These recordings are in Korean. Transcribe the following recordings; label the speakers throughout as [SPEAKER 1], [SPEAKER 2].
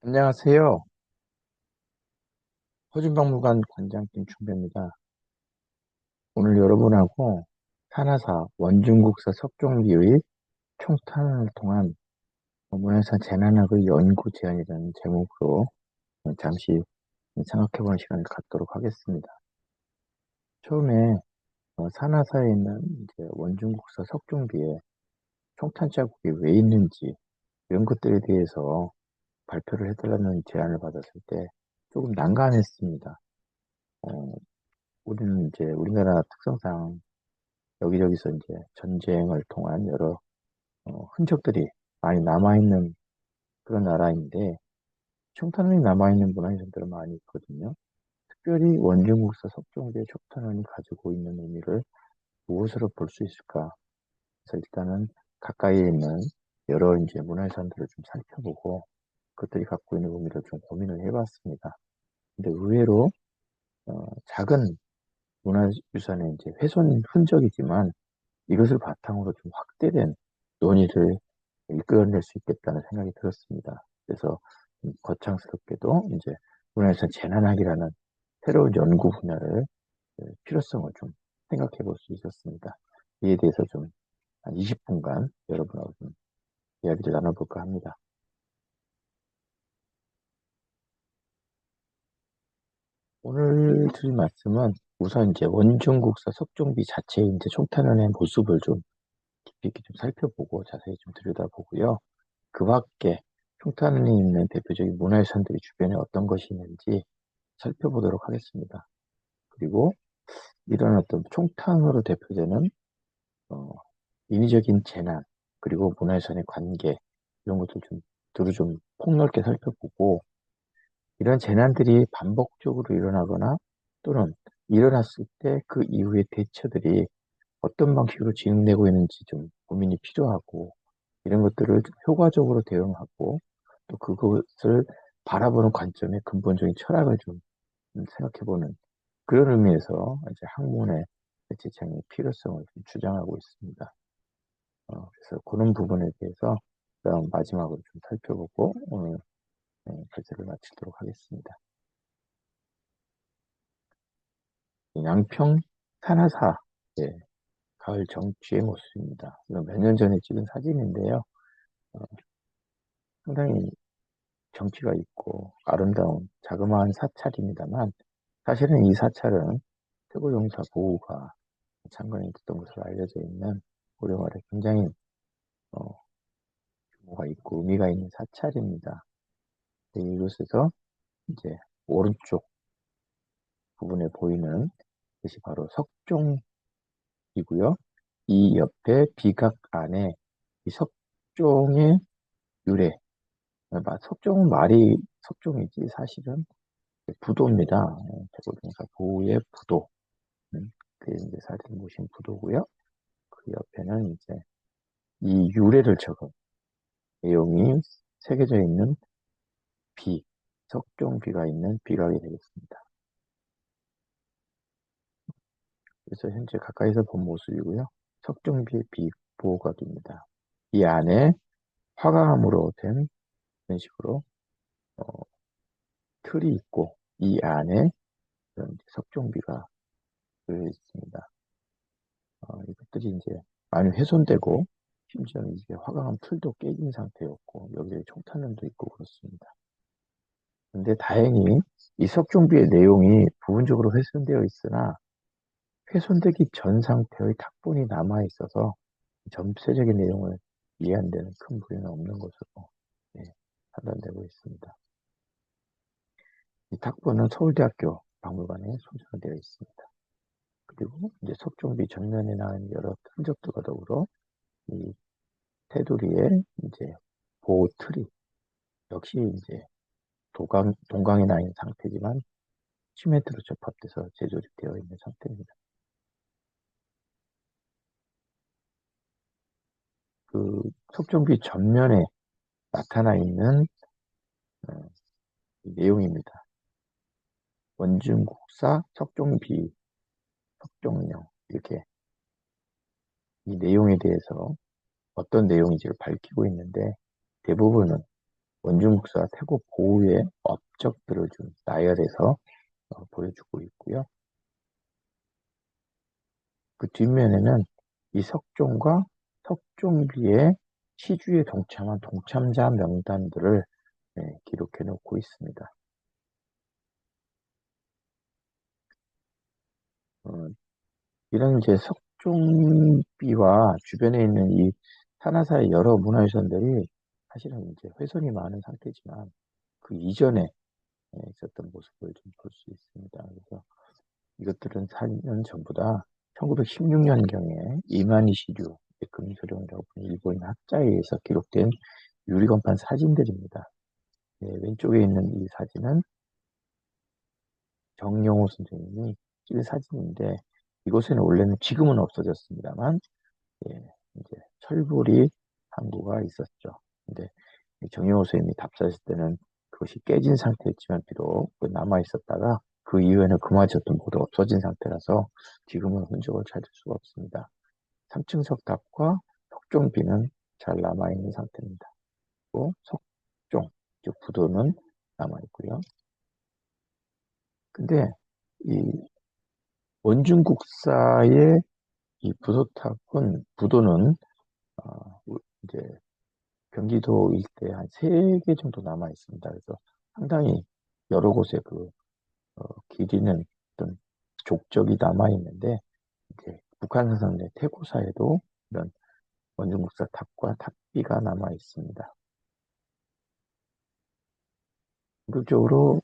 [SPEAKER 1] 안녕하세요. 호준박물관 관장 김충배입니다. 오늘 여러분하고 산하사 원중국사 석종비의 총탄을 통한 문화유산 재난학의 연구 제안이라는 제목으로 잠시 생각해보는 시간을 갖도록 하겠습니다. 처음에 산하사에 있는 이제 원중국사 석종비에 총탄 자국이 왜 있는지 이런 것들에 대해서 발표를 해달라는 제안을 받았을 때 조금 난감했습니다. 어, 우리는 이제 우리나라 특성상 여기저기서 이제 전쟁을 통한 여러 흔적들이 많이 남아있는 그런 나라인데 청탄원이 남아있는 문화유산들은 많이 있거든요. 특별히 원중국사 석종대 청탄원이 가지고 있는 의미를 무엇으로 볼 수 있을까? 그래서 일단은 가까이에 있는 여러 이제 문화유산들을 좀 살펴보고 그것들이 갖고 있는 의미를 좀 고민을 해봤습니다. 근데 의외로 작은 문화유산의 이제 훼손 흔적이지만 이것을 바탕으로 좀 확대된 논의를 이끌어낼 수 있겠다는 생각이 들었습니다. 그래서 거창스럽게도 이제 문화유산 재난학이라는 새로운 연구 분야를 필요성을 좀 생각해 볼 수 있었습니다. 이에 대해서 좀 한 20분간 여러분하고 좀 이야기를 나눠볼까 합니다. 오늘 드릴 말씀은 우선 이제 원중국사 석종비 자체의 이제 총탄원의 모습을 좀 깊이 있게 좀 살펴보고 자세히 좀 들여다보고요. 그 밖에 총탄원에 있는 대표적인 문화유산들이 주변에 어떤 것이 있는지 살펴보도록 하겠습니다. 그리고 이런 어떤 총탄으로 대표되는 어, 인위적인 재난 그리고 문화유산의 관계 이런 것들 좀 두루 좀 폭넓게 살펴보고 이런 재난들이 반복적으로 일어나거나 또는 일어났을 때 그 이후의 대처들이 어떤 방식으로 진행되고 있는지 좀 고민이 필요하고 이런 것들을 좀 효과적으로 대응하고 또 그것을 바라보는 관점의 근본적인 철학을 좀 생각해보는 그런 의미에서 이제 학문의 제창의 필요성을 좀 주장하고 있습니다. 그래서 그런 부분에 대해서 그다음 마지막으로 좀 살펴보고 오늘 발제를 마치도록 하겠습니다. 양평 산하사 가을 정취의 모습입니다. 몇 년 전에 찍은 사진인데요. 어, 상당히 정취가 있고 아름다운 자그마한 사찰입니다만 사실은 이 사찰은 태고용사 보호가 창건이 됐던 것으로 알려져 있는 고려 말에 굉장히 어, 규모가 있고 의미가 있는 사찰입니다. 이곳에서 이제 오른쪽 부분에 보이는 것이 바로 석종이고요. 이 옆에 비각 안에 이 석종의 유래, 석종은 말이 석종이지 사실은 부도입니다. 대고동사 보호의 부도. 그 이제 사진 보신 부도고요. 그 옆에는 이제 이 유래를 적은 내용이 새겨져 있는 비, 석종비가 있는 비각이 되겠습니다. 그래서 현재 가까이서 본 모습이고요. 석종비의 비보각입니다. 이 안에 화강암으로 된 이런 식으로 어, 틀이 있고 이 안에 이런 석종비가 들어 있습니다. 이것들이 이제 많이 훼손되고 심지어는 이게 화강암 틀도 깨진 상태였고 여기에 총탄원도 있고 그렇습니다. 근데 다행히 이 석종비의 내용이 부분적으로 훼손되어 있으나 훼손되기 전 상태의 탁본이 남아 있어서 전체적인 내용을 이해하는 데는 큰 무리는 없는 것으로 판단되고 있습니다. 이 탁본은 서울대학교 박물관에 소장되어 있습니다. 그리고 이제 석종비 전면에 나온 여러 흔적들과 더불어 이 테두리에 이제 보호 트리 역시 이제 동강에 나 있는 상태지만 시멘트로 접합돼서 재조립되어 있는 상태입니다. 그 석종비 전면에 나타나 있는 어, 내용입니다. 원중국사 석종비 석종령 이렇게 이 내용에 대해서 어떤 내용인지를 밝히고 있는데 대부분은 원중국사 태국 고유의 업적들을 좀 나열해서 보여주고 있고요. 그 뒷면에는 이 석종과 석종비의 시주에 동참한 동참자 명단들을 기록해 놓고 있습니다. 어, 이런 이제 석종비와 주변에 있는 이 산하사의 여러 문화유산들이 사실은 이제 훼손이 많은 상태지만 그 이전에 있었던 모습을 좀 볼 수 있습니다. 그래서 이것들은 4년 전보다 1916년경에 이만희 시류 금소룡이라고 하는 일본인 학자에 의해서 기록된 유리건판 사진들입니다. 왼쪽에 있는 이 사진은 정영호 선생님이 찍은 사진인데 이곳에는 원래는 지금은 없어졌습니다만 이제 철부리 항구가 있었죠. 근데 정영호 선생님이 답사했을 때는 그것이 깨진 상태였지만 비록 남아 있었다가 그 이후에는 그마저도 모두 없어진 상태라서 지금은 흔적을 찾을 수가 없습니다. 3층 석탑과 석종비는 잘 남아있는 상태입니다. 또 석종, 즉 부도는 남아있고요. 근데 이 원중국사의 이 부도는 이제 경기도 일대 한 3개 정도 남아 있습니다. 그래서 상당히 여러 곳에 길이는 어떤 족적이 남아 있는데 이제 북한 사상 내 태고사에도 이런 원중국사 탑과 탑비가 남아 있습니다. 본격적으로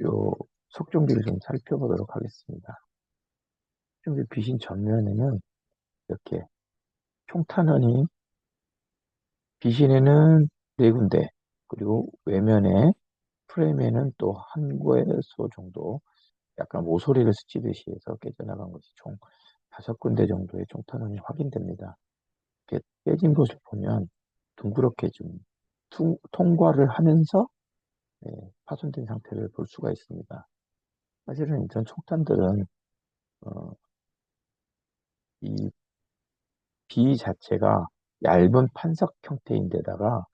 [SPEAKER 1] 요 석종비를 좀 살펴보도록 하겠습니다. 석종비 비신 전면에는 이렇게 총탄원이 비신에는 4군데 그리고 외면에 프레임에는 또 한 구에서 정도 약간 모서리를 스치듯이 해서 깨져나간 것이 총 5군데 정도의 총탄원이 확인됩니다. 이렇게 깨진 것을 보면 둥그렇게 좀 통과를 하면서 파손된 상태를 볼 수가 있습니다. 사실은 이전 총탄들은 어, 이 비 자체가 얇은 판석 형태인데다가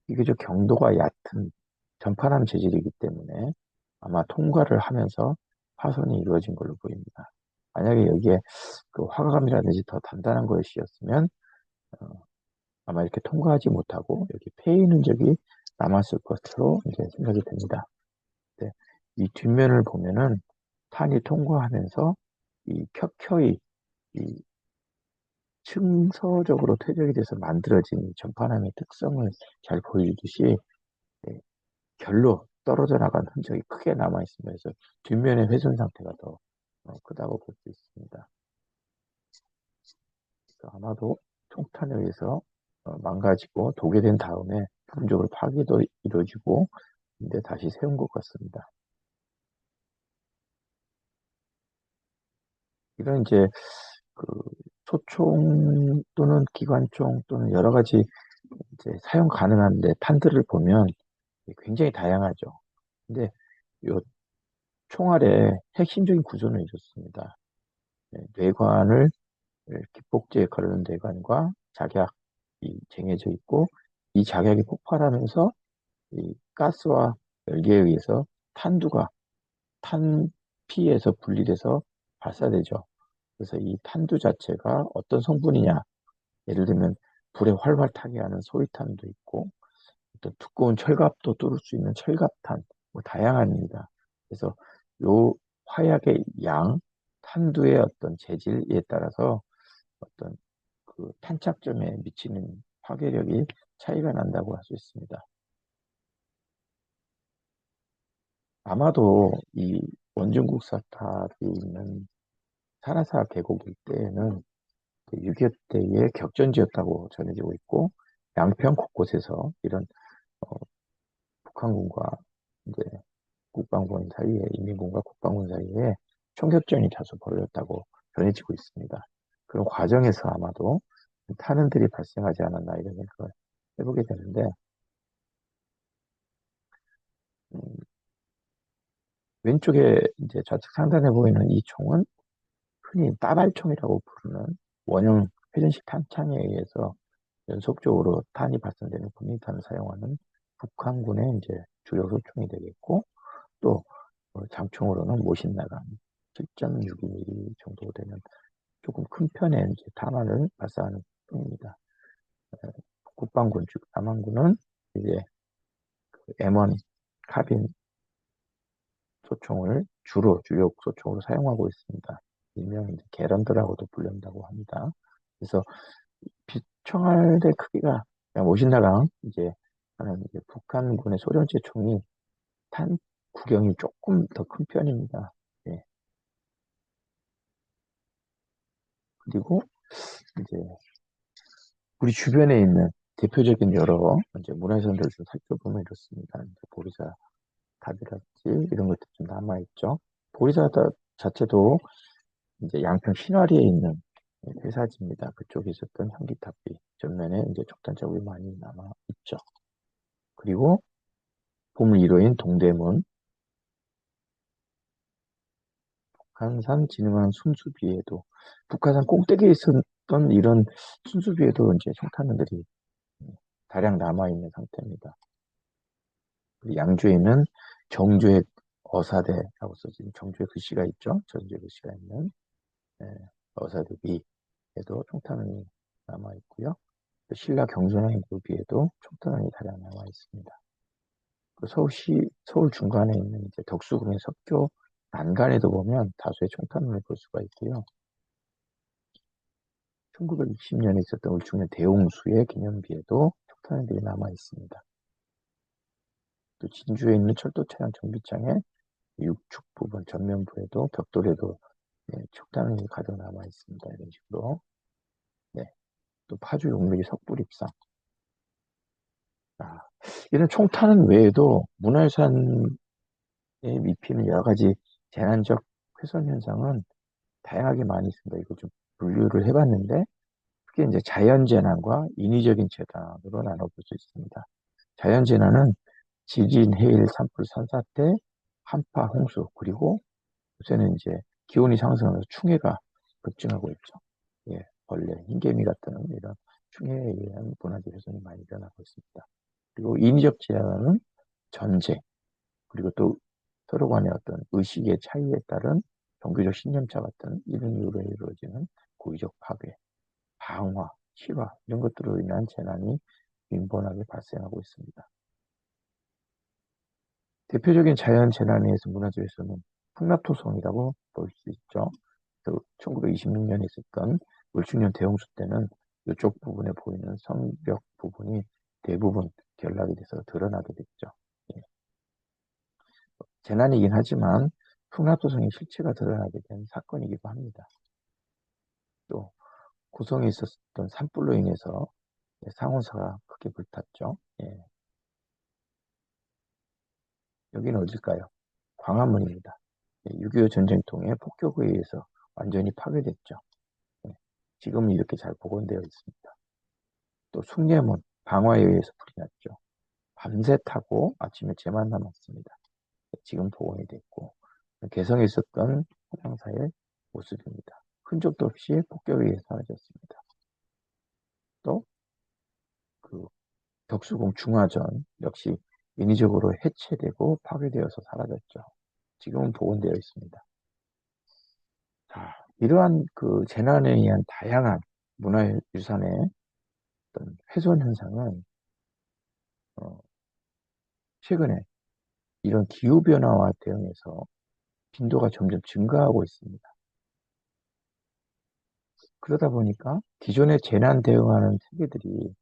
[SPEAKER 1] 비교적 경도가 얕은 전파람 재질이기 때문에 아마 통과를 하면서 파손이 이루어진 걸로 보입니다. 만약에 여기에 그 화가감이라든지 더 단단한 것이었으면 어, 아마 이렇게 통과하지 못하고 여기 폐인 흔적이 남았을 것으로 이제 생각이 됩니다. 네, 이 뒷면을 보면은 탄이 통과하면서 이 켜켜이 이 층서적으로 퇴적이 돼서 만들어진 전파남의 특성을 잘 보여주듯이 결로 떨어져 나간 흔적이 크게 남아 있습니다. 그래서 뒷면의 훼손 상태가 더 크다고 볼 수 있습니다. 아마도 총탄에 의해서 망가지고 도개된 다음에 부분적으로 파괴도 이루어지고 근데 다시 세운 것 같습니다. 이런 이제 그 소총 또는 기관총 또는 여러 가지 이제 사용 가능한데 탄들을 보면 굉장히 다양하죠. 근데 이 총알의 핵심적인 구조는 이렇습니다. 뇌관을 기폭제 역할을 하는 뇌관과 작약이 쟁여져 있고 이 작약이 폭발하면서 이 가스와 열기에 의해서 탄두가 탄피에서 분리돼서 발사되죠. 그래서 이 탄두 자체가 어떤 성분이냐 예를 들면 불에 활활 타게 하는 소위탄도 있고 어떤 두꺼운 철갑도 뚫을 수 있는 철갑탄 뭐 다양합니다. 그래서 요 화약의 양, 탄두의 어떤 재질에 따라서 어떤 그 탄착점에 미치는 파괴력이 차이가 난다고 할 수 있습니다. 아마도 이 원중국 사탑이 있는 사라사 계곡 일대에는 그 6.25 때의 격전지였다고 전해지고 있고 양평 곳곳에서 이런 북한군과 이제 국방군 사이에 인민군과 국방군 사이에 총격전이 다소 벌어졌다고 전해지고 있습니다. 그런 과정에서 아마도 탄원들이 발생하지 않았나 이런 생각을 해보게 되는데 음, 왼쪽에 이제 좌측 상단에 보이는 이 총은 흔히 따발총이라고 부르는 원형 회전식 탄창에 의해서 연속적으로 탄이 발생되는 분리탄을 사용하는 북한군의 이제 주요 소총이 되겠고, 또 장총으로는 모신나강 7.62mm 정도 되는 조금 큰 편의 이제 탄환을 발사하는 뿐입니다. 국방군, 즉 남한군은 이제 M1 카빈 소총을 주로 주요 소총으로 사용하고 있습니다. 일명 이제 게런드라고도 불린다고 합니다. 그래서 총알의 크기가 그냥 모신나강 이제 하는 이제 북한군의 소련제 총이 탄 구경이 조금 더 큰 편입니다. 예. 그리고 이제 우리 주변에 있는 대표적인 여러 이제 문화유산들을 좀 살펴보면 이렇습니다. 이제 보리사 탑이랄지 이런 것들 좀 남아있죠. 보리사 탑 자체도 이제 양평 신화리에 있는 회사지입니다. 그쪽에 있었던 현기탑이 전면에 이제 촉탄 자국이 많이 남아있죠. 그리고 보물 1호인 동대문, 북한산 진흥한 순수비에도 북한산 꼭대기에 있었던 이런 순수비에도 이제 촉탄들이 다량 남아있는 상태입니다. 양주에 있는 정주의 어사대라고 써진 정주의 글씨가 있죠. 정주의 글씨가 있는 어사대 위에도 총탄이 남아있고요. 신라 경전의 묘비에도 총탄이 다량 남아있습니다. 서울 중간에 있는 이제 덕수궁의 석교 난간에도 보면 다수의 총탄을 볼 수가 있고요. 1960년에 있었던 울충면 대홍수의 기념비에도 총탄들이 남아 있습니다. 또 진주에 있는 철도 차량 정비장의 육축 부분 전면부에도 벽돌에도 촉탄이 가득 남아 있습니다. 이런 식으로. 네. 또 파주 용밀리 석불입상. 이런 총탄은 외에도 문화유산에 입히는 여러 가지 재난적 훼손 현상은 다양하게 많이 있습니다. 이거 좀 분류를 해봤는데 크게 이제 자연재난과 인위적인 재난으로 나눠볼 수 있습니다. 자연재난은 지진, 해일, 산불, 산사태, 한파, 홍수, 그리고 요새는 이제 기온이 상승하면서 충해가 급증하고 있죠. 예, 벌레, 흰개미 같은 이런 충해에 의한 문화재 훼손이 많이 일어나고 있습니다. 그리고 인위적 재난은 전쟁, 그리고 또 서로 간의 어떤 의식의 차이에 따른 종교적 신념차 같은 이런 이유로 이루어지는 고의적 파괴, 방화, 실화 이런 것들로 인한 재난이 빈번하게 발생하고 있습니다. 대표적인 자연 재난에서 문화재에서는 풍납토성이라고 볼 수 있죠. 1926년에 있었던 울충년 대홍수 때는 이쪽 부분에 보이는 성벽 부분이 대부분 결락이 돼서 드러나게 됐죠. 예. 재난이긴 하지만 풍납토성의 실체가 드러나게 된 사건이기도 합니다. 또 고성에 있었던 산불로 인해서 상호사가 크게 불탔죠. 예. 여기는 어딜까요? 광화문입니다. 6.25 전쟁통에 폭격에 의해서 완전히 파괴됐죠. 예. 지금은 이렇게 잘 복원되어 있습니다. 또 숭례문, 방화에 의해서 불이 났죠. 밤새 타고 아침에 재만 남았습니다. 지금 복원이 됐고, 개성에 있었던 화장사의 모습입니다. 흔적도 없이 폭격에 의해 사라졌습니다. 또, 그 덕수궁 중화전 역시 인위적으로 해체되고 파괴되어서 사라졌죠. 지금은 복원되어 있습니다. 자, 이러한 그 재난에 의한 다양한 문화유산의 어떤 훼손 현상은 최근에 이런 기후변화와 대응해서 빈도가 점점 증가하고 있습니다. 그러다 보니까 기존의 재난 대응하는 체계들이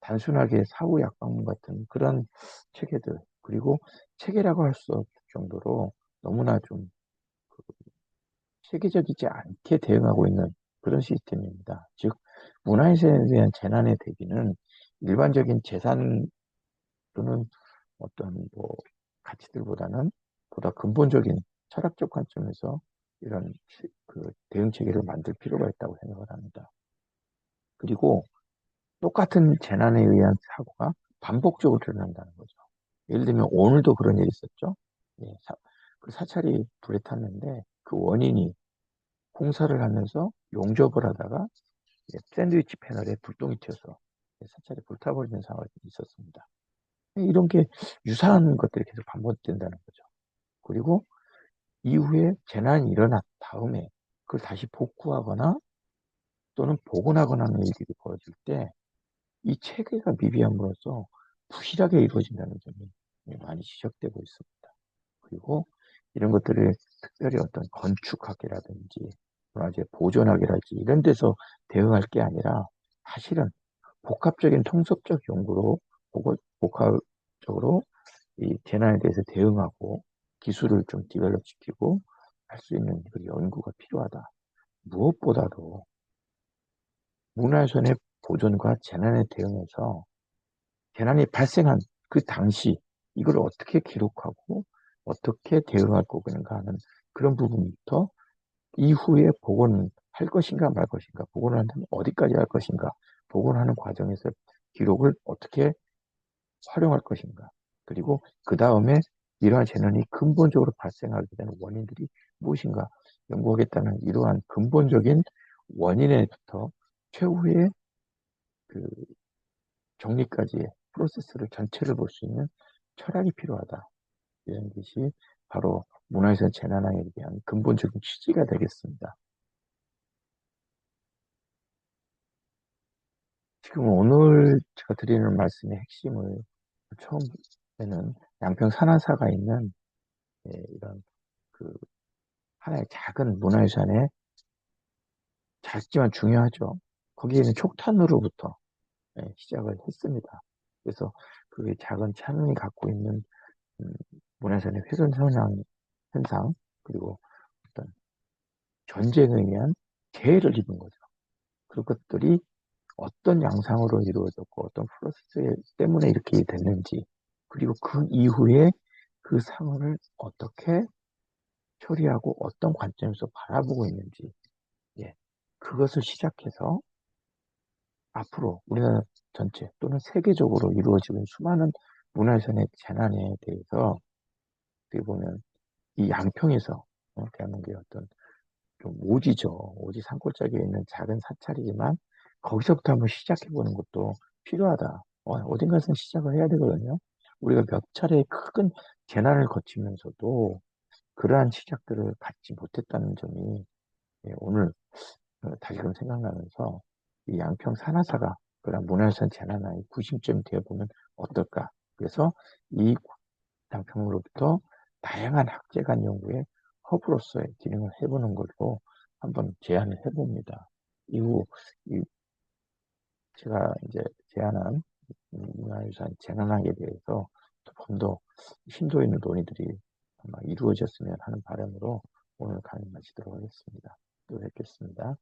[SPEAKER 1] 단순하게 사후 약방문 같은 그런 체계들, 그리고 체계라고 할 수 없을 정도로 너무나 좀 체계적이지 않게 대응하고 있는 그런 시스템입니다. 즉, 문화유산에 대한 재난의 대비는 일반적인 재산 또는 어떤 뭐 가치들보다는 보다 근본적인 철학적 관점에서 이런 그 대응 체계를 만들 필요가 있다고 생각을 합니다. 그리고 똑같은 재난에 의한 사고가 반복적으로 일어난다는 거죠. 예를 들면 오늘도 그런 일이 있었죠. 예, 그 사찰이 불에 탔는데 그 원인이 공사를 하면서 용접을 하다가 샌드위치 패널에 불똥이 튀어서 사찰이 불타버리는 상황이 있었습니다. 이런 게 유사한 것들이 계속 반복된다는 거죠. 그리고 이후에 재난이 일어난 다음에 그걸 다시 복구하거나 또는 복원하거나 하는 일들이 벌어질 때 이 체계가 미비함으로써 부실하게 이루어진다는 점이 많이 지적되고 있습니다. 그리고 이런 것들을 특별히 어떤 건축학이라든지 문화재 보존학이라든지 이런 데서 대응할 게 아니라 사실은 복합적인 통섭적 연구로 복합적으로 이 재난에 대해서 대응하고 기술을 좀 디벨롭 시키고 할 수 있는 그 연구가 필요하다. 무엇보다도 문화유산의 보존과 재난에 대응해서 재난이 발생한 그 당시 이걸 어떻게 기록하고 어떻게 대응할 거는가 하는 그런 부분부터 이후에 복원할 것인가 말 것인가, 복원을 한다면 어디까지 할 것인가, 복원하는 과정에서 기록을 어떻게 활용할 것인가, 그리고 그 다음에 이러한 재난이 근본적으로 발생하게 되는 원인들이 무엇인가 연구하겠다는 이러한 근본적인 원인에부터 최후의 그 정리까지의 프로세스를 전체를 볼 수 있는 철학이 필요하다. 이런 것이 바로 문화유산 재난학에 대한 근본적인 취지가 되겠습니다. 지금 오늘 제가 드리는 말씀의 핵심을 처음에는 양평 산하사가 있는 이런 그 하나의 작은 문화유산에 작지만 중요하죠. 거기에는 촉탄으로부터 시작을 했습니다. 그래서 그 작은 찬이 갖고 있는 음, 문화유산의 훼손 현상 그리고 어떤 전쟁에 의한 재해를 입은 거죠. 그것들이 어떤 양상으로 이루어졌고 어떤 프로세스 때문에 이렇게 됐는지 그리고 그 이후에 그 상황을 어떻게 처리하고 어떤 관점에서 바라보고 있는지 예, 그것을 시작해서 앞으로 우리나라 전체 또는 세계적으로 이루어지고 있는 수많은 문화유산의 재난에 대해서 어떻게 보면 이 양평에서 대한민국의 어떤 좀 오지죠. 오지 산골짜기에 있는 작은 사찰이지만 거기서부터 한번 시작해보는 것도 필요하다. 어딘가에서 시작을 해야 되거든요. 우리가 몇 차례 큰 재난을 거치면서도 그러한 시작들을 갖지 못했다는 점이 오늘 다시금 생각나면서 이 양평 산하사가 그런 문화유산 재난의 구심점이 되어보면 어떨까. 그래서 이 양평으로부터 다양한 학제간 연구의 허브로서의 기능을 해보는 걸로 한번 제안을 해봅니다. 이후 제가 이제 제안한 문화유산 재난학에 대해서 좀 더 심도 있는 논의들이 아마 이루어졌으면 하는 바람으로 오늘 강의 마치도록 하겠습니다. 또 뵙겠습니다.